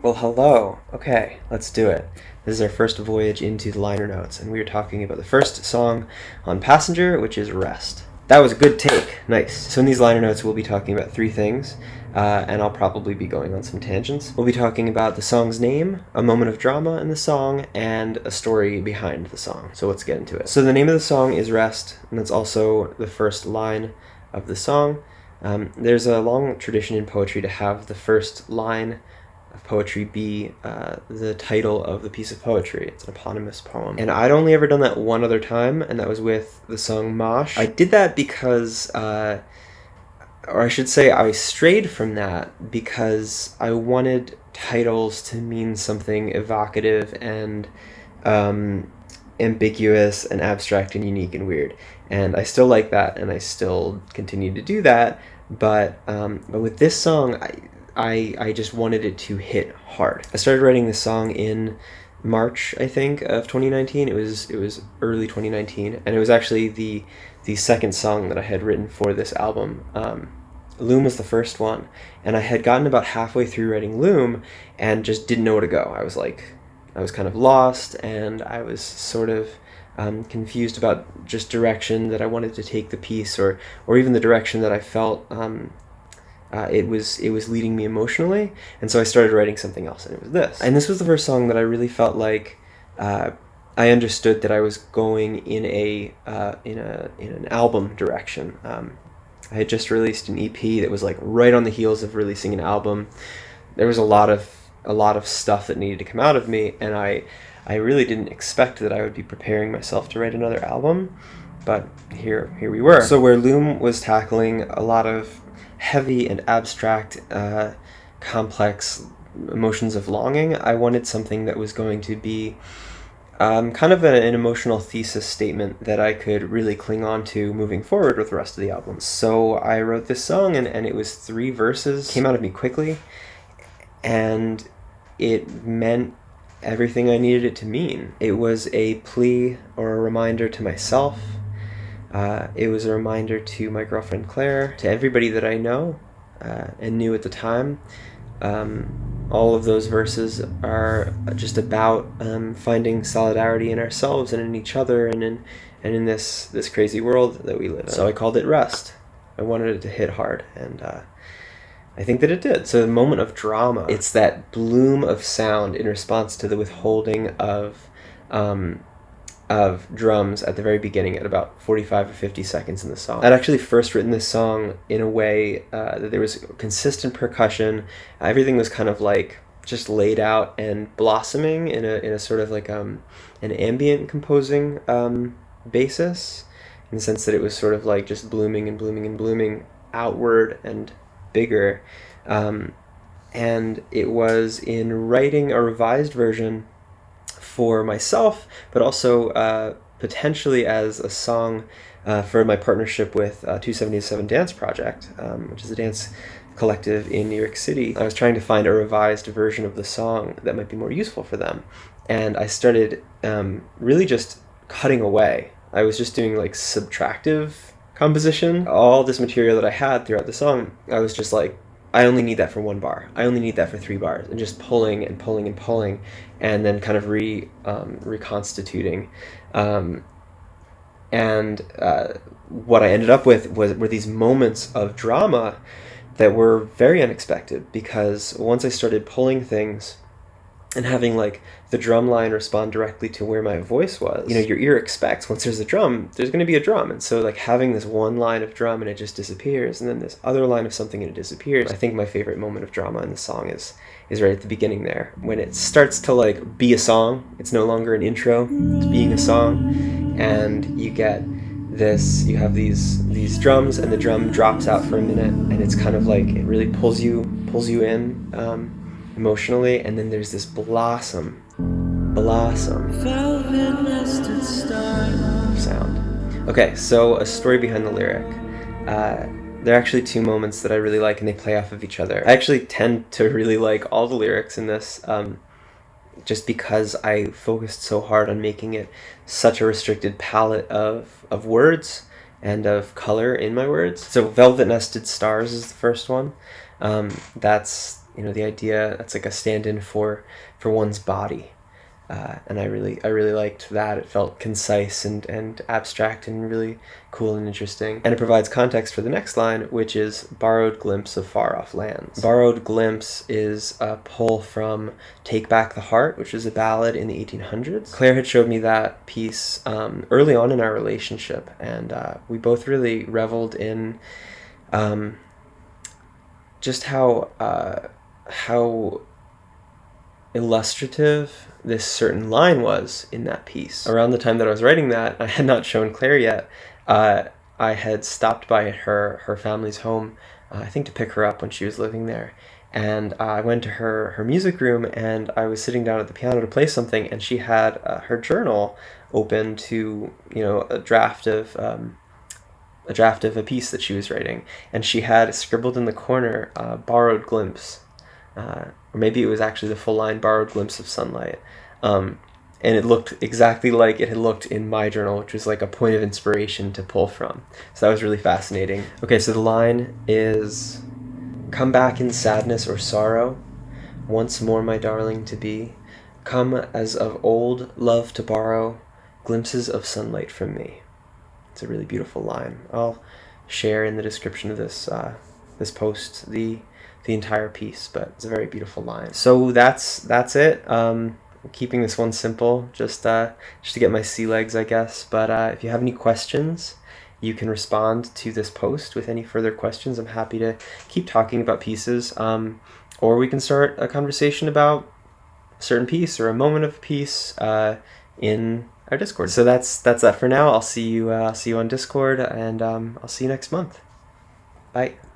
Well, hello. Okay, let's do it. This is our first voyage into the liner notes, and we are talking about the first song on Passenger, which is Rest. That was a good take. Nice. So in these liner notes, we'll be talking about three things, and I'll probably be going on some tangents. We'll be talking about the song's name, a moment of drama in the song, and a story behind the song. So let's get into it. So the name of the song is Rest, and that's also the first line of the song. There's a long tradition in poetry to have the first line of poetry be the title of the piece of poetry. It's an eponymous poem. And I'd only ever done that one other time, and that was with the song Mosh. I did that because, or I should say I strayed from that because I wanted titles to mean something evocative and ambiguous and abstract and unique and weird. And I still like that, and I still continue to do that, but with this song, I just wanted it to hit hard. I started writing this song in March, I think, of 2019. It was early 2019, and it was actually the second song that I had written for this album. Loom was the first one, and I had gotten about halfway through writing Loom and just didn't know where to go. I was kind of lost, and I was sort of confused about just direction that I wanted to take the piece, or even the direction that I felt it was leading me emotionally, and so I started writing something else, and it was this. And this was the first song that I really felt like I understood that I was going in an album direction. I had just released an EP that was like right on the heels of releasing an album. There was a lot of stuff that needed to come out of me, and I really didn't expect that I would be preparing myself to write another album, but here we were. So where Loom was tackling a lot of heavy and abstract, complex emotions of longing, I wanted something that was going to be kind of an emotional thesis statement that I could really cling on to moving forward with the rest of the album. So I wrote this song, and it was 3 verses, came out of me quickly, and it meant everything I needed it to mean. It was a plea or a reminder to myself. It was a reminder to my girlfriend Claire, to everybody that I know and knew at the time. All of those verses are just about finding solidarity in ourselves and in each other and in this crazy world that we live in. So I called it Rest. I wanted it to hit hard, and I think that it did. So the moment of drama, it's that bloom of sound in response to the withholding of drums at the very beginning at about 45 or 50 seconds in the song. I'd actually first written this song in a way that there was consistent percussion. Everything was kind of like just laid out and blossoming in a sort of like an ambient composing basis, in the sense that it was sort of like just blooming and blooming and blooming outward and bigger. And it was in writing a revised version for myself, but also potentially as a song for my partnership with 277 Dance Project, which is a dance collective in New York City. I was trying to find a revised version of the song that might be more useful for them, and I started really just cutting away. I was just doing like subtractive composition. All this material that I had throughout the song, I was just like, I only need that for 1 bar. I only need that for 3 bars, and just pulling and pulling and pulling, and then kind of reconstituting. And what I ended up with were these moments of drama that were very unexpected, because once I started pulling things and having like the drum line respond directly to where my voice was, your ear expects once there's a drum, there's going to be a drum. And so like having this one line of drum and it just disappears, and then this other line of something and it disappears. I think my favorite moment of drama in the song is right at the beginning there, when it starts to like be a song. It's no longer an intro to being a song, and you get this, you have these drums, and the drum drops out for a minute, and it's kind of like it really pulls you in emotionally, and then there's this blossom sound. Okay, so a story behind the lyric. There are actually 2 moments that I really like, and they play off of each other. I actually tend to really like all the lyrics in this, just because I focused so hard on making it such a restricted palette of words and of color in my words. So Velvet Nested Stars is the first one. That's you know, the idea that's like a stand-in for one's body. And I really liked that. It felt concise and abstract and really cool and interesting. And it provides context for the next line, which is borrowed glimpse of far-off lands. Borrowed glimpse is a pull from Take Back the Heart, which is a ballad in the 1800s. Claire had showed me that piece early on in our relationship, and we both really reveled in just how illustrative this certain line was in that piece. Around the time that I was writing that, I had not shown Claire yet. I had stopped by at her family's home, I think to pick her up when she was living there. And I went to her music room, and I was sitting down at the piano to play something, and she had her journal open to, you know, a draft of a piece that she was writing, and she had scribbled in the corner, borrowed glimpse. Or maybe it was actually the full line, borrowed glimpse of sunlight. And it looked exactly like it had looked in my journal, which was like a point of inspiration to pull from. So that was really fascinating. Okay, so the line is, come back in sadness or sorrow, once more my darling to be. Come as of old, love to borrow, glimpses of sunlight from me. It's a really beautiful line. I'll share in the description of this post the entire piece, but it's a very beautiful line. So that's it. Keeping this one simple, just to get my sea legs, I guess. But if you have any questions, you can respond to this post with any further questions. I'm happy to keep talking about pieces, or we can start a conversation about a certain piece or a moment of a piece in our Discord. So that's that for now. I'll see you on Discord, and I'll see you next month. Bye.